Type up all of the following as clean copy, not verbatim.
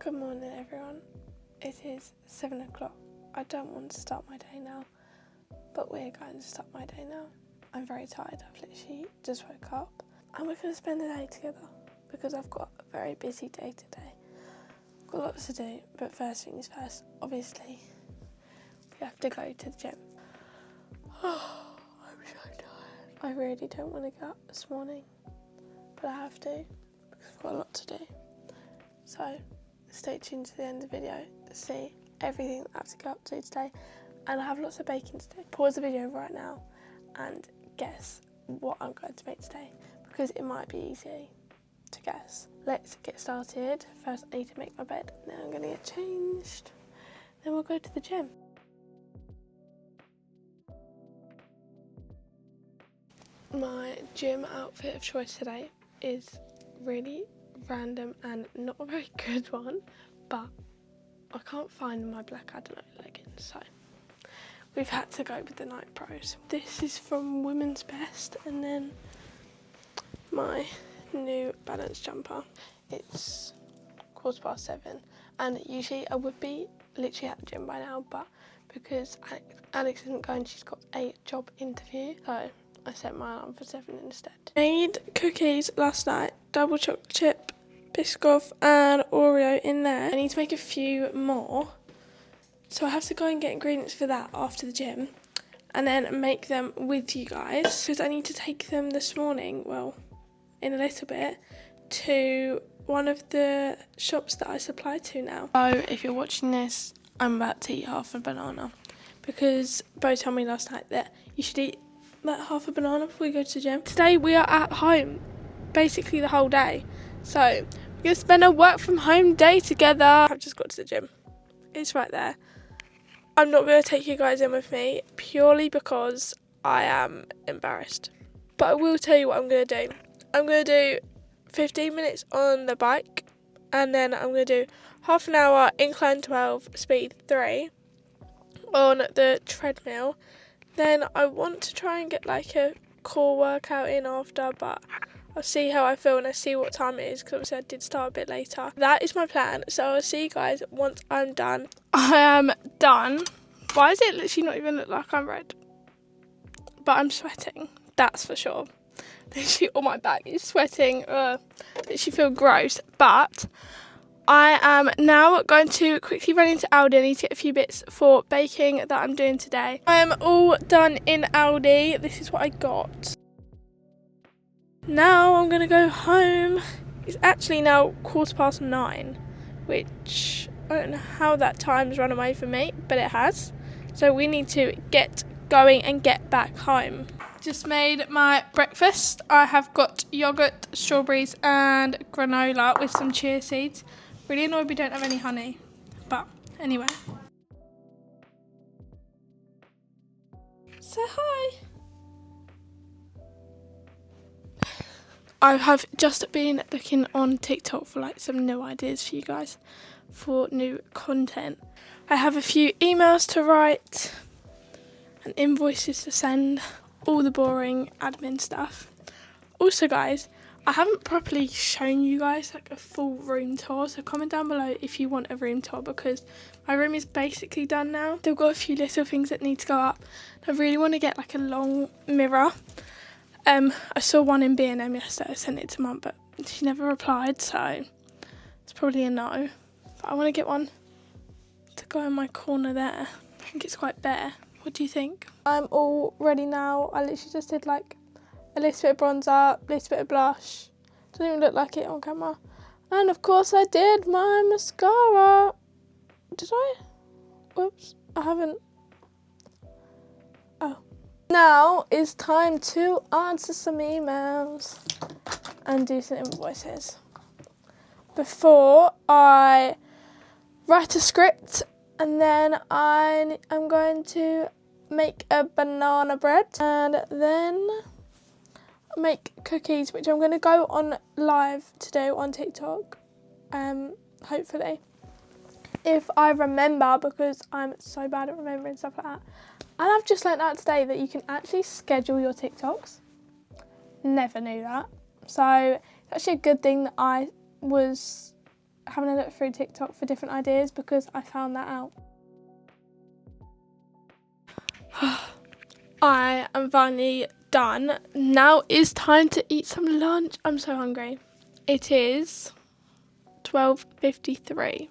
Good morning everyone. It is 7 o'clock. I don't want to start my day now, but we're going to start my day now. I'm very tired. I've literally just woke up and we're going to spend the day together because I've got a very busy day today. I've got lots to do, but first things first, obviously we have to go to the gym. Oh, I'm so tired. I really don't want to get up this morning, but I have to because I've got a lot to do. So stay tuned to the end of the video to see everything that I have to go up to today, and I have lots of baking to do. Pause the video right now and guess what I'm going to make today because it might be easy to guess. Let's get started. First I need to make my bed, then I'm going to get changed, then we'll go to the gym. My gym outfit of choice today is really random and not a very good one, but I can't find my black Adamo leggings, so we've had to go with the Night Pros. This is from Women's Best, and then my new Balance jumper. It's 7:15, and usually I would be literally at the gym by now, but because Alex isn't going, she's got a job interview, so I set my alarm for 7 instead. Made cookies last night, double chocolate chip, Biscoff and Oreo in there. I need to make a few more, so I have to go and get ingredients for that after the gym and then make them with you guys because I need to take them this morning, well, in a little bit, to one of the shops that I supply to now. So if you're watching this, I'm about to eat half a banana because Bo told me last night that you should eat like half a banana before you go to the gym. Today we are at home basically the whole day, so we're going to spend a work from home day together. I've just got to the gym. It's right there. I'm not going to take you guys in with me purely because I am embarrassed. But I will tell you what I'm going to do. I'm going to do 15 minutes on the bike, and then I'm going to do half an hour incline 12, speed 3 on the treadmill. Then I want to try and get like a core workout in after, but I'll see how I feel and I see what time it is because obviously I did start a bit later. That is my plan, so I'll see you guys once I'm done. I am done. Why does it literally not even look like I'm red? But I'm sweating, that's for sure. Literally all my back is sweating. Literally feel gross, but I am now going to quickly run into Aldi. I need to get a few bits for baking that I'm doing today. I am all done in Aldi. This is what I got. Now I'm going to go home. It's actually now 9:15, which I don't know how that time's run away from me, but it has. So we need to get going and get back home. Just made my breakfast. I have got yoghurt, strawberries and granola with some chia seeds. Really annoyed we don't have any honey, but anyway. Say hi. I have just been looking on TikTok for like some new ideas for you guys for new content. I have a few emails to write and invoices to send, all the boring admin stuff. Also guys, I haven't properly shown you guys like a full room tour, so comment down below if you want a room tour because my room is basically done now. They've got a few little things that need to go up. I really want to get like a long mirror. I saw one in B&M yesterday. I sent it to Mum, but she never replied, so it's probably a no. But I want to get one to go in my corner there. I think it's quite bare. What do you think? I'm all ready now. I literally just did like a little bit of bronzer, a little bit of blush. Doesn't even look like it on camera. And of course I did my mascara. Did I? Whoops, I haven't. Oh. Now it's time to answer some emails and do some invoices before I write a script, and then I'm going to make a banana bread and then make cookies, which I'm going to go on live to do on TikTok, hopefully, if I remember, because I'm so bad at remembering stuff like that. And I've just learnt out today that you can actually schedule your TikToks. Never knew that. So it's actually a good thing that I was having a look through TikTok for different ideas because I found that out. I am finally done. Now it's time to eat some lunch. I'm so hungry. It is 12:53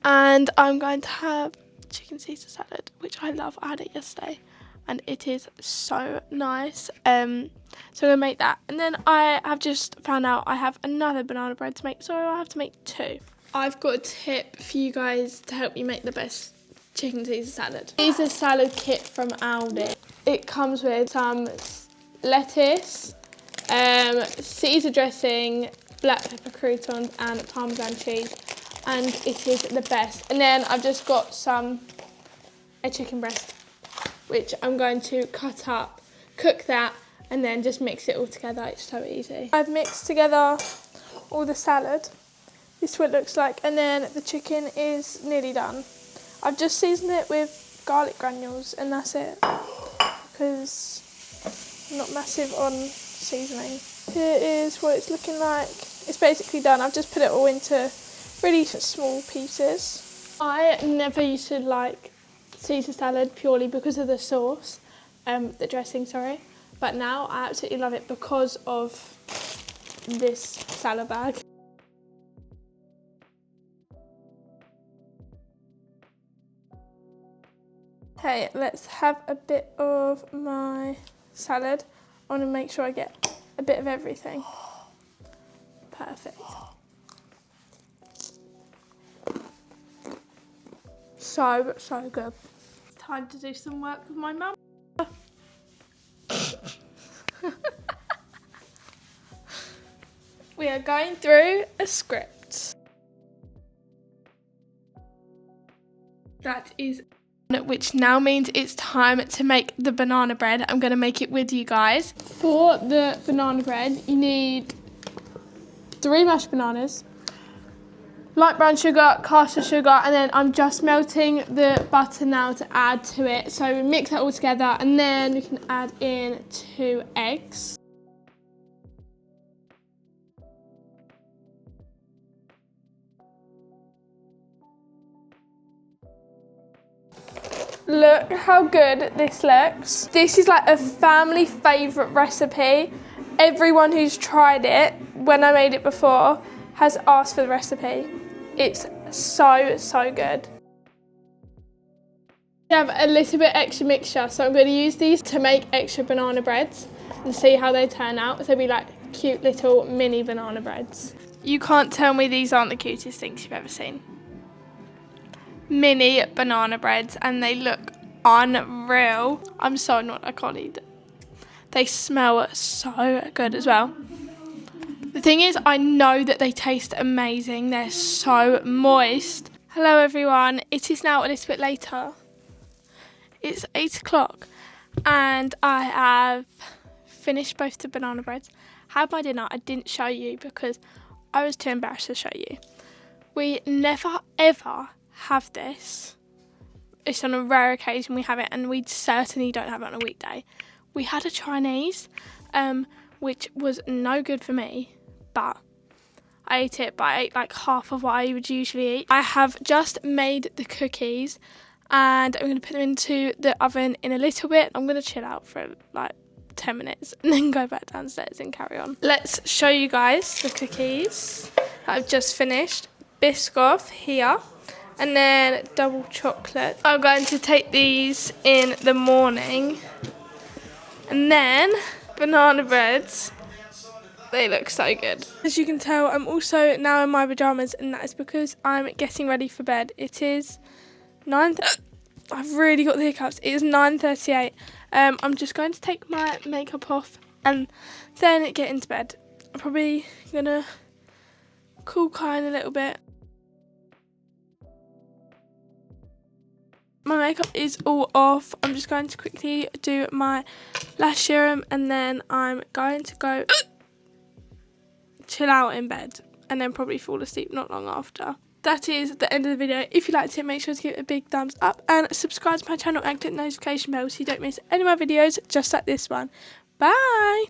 and I'm going to have chicken Caesar salad, which I love. I had it yesterday and it is so nice. So I'm gonna make that, and then I have just found out I have another banana bread to make, so I have to make 2. I've got a tip for you guys to help you make the best chicken Caesar salad. Caesar salad kit from Aldi. It comes with some lettuce, Caesar dressing, black pepper croutons and Parmesan cheese, and it is the best. And then I've just got a chicken breast, which I'm going to cut up, cook that, and then just mix it all together. It's so easy. I've mixed together all the salad. This is what it looks like, and then the chicken is nearly done. I've just seasoned it with garlic granules and that's it, because I'm not massive on seasoning. Here is what it's looking like. It's basically done. I've just put it all into really small pieces. I never used to like Caesar salad purely because of the sauce, the dressing, sorry. But now I absolutely love it because of this salad bag. Okay, let's have a bit of my salad. I want to make sure I get a bit of everything. Perfect. So good. Time to do some work with my mum. We are going through a script. That is, which now means it's time to make the banana bread. I'm going to make it with you guys. For the banana bread, you need 3 mashed bananas, light brown sugar, caster sugar, and then I'm just melting the butter now to add to it. So we mix that all together, and then we can add in 2 eggs. Look how good this looks. This is like a family favourite recipe. Everyone who's tried it, when I made it before, has asked for the recipe. It's so good. I have a little bit extra mixture, so I'm going to use these to make extra banana breads and see how they turn out. So they'll be like cute little mini banana breads. You can't tell me these aren't the cutest things you've ever seen. Mini banana breads, and they look unreal. I'm so not, I can't eat it. They smell so good as well. The thing is, I know that they taste amazing. They're so moist. Hello everyone, it is now a little bit later. It's 8 o'clock and I have finished both the banana breads. Had my dinner. I didn't show you because I was too embarrassed to show you. We never ever have this. It's on a rare occasion we have it, and we certainly don't have it on a weekday. We had a Chinese, which was no good for me, but I ate it, but I ate like half of what I would usually eat. I have just made the cookies and I'm going to put them into the oven in a little bit. I'm going to chill out for like 10 minutes and then go back downstairs and carry on. Let's show you guys the cookies that I've just finished. Biscoff here. And then double chocolate. I'm going to take these in the morning. And then banana breads. They look so good. As you can tell, I'm also now in my pyjamas, and that is because I'm getting ready for bed. It is 9:30. I've really got the hiccups. It is 9:38. I'm just going to take my makeup off and then get into bed. I'm probably gonna cool Kai in a little bit. My makeup is all off. I'm just going to quickly do my lash serum and then I'm going to go chill out in bed and then probably fall asleep not long after. That is the end of the video. If you liked it, make sure to give it a big thumbs up and subscribe to my channel and click the notification bell so you don't miss any of my videos just like this one. Bye!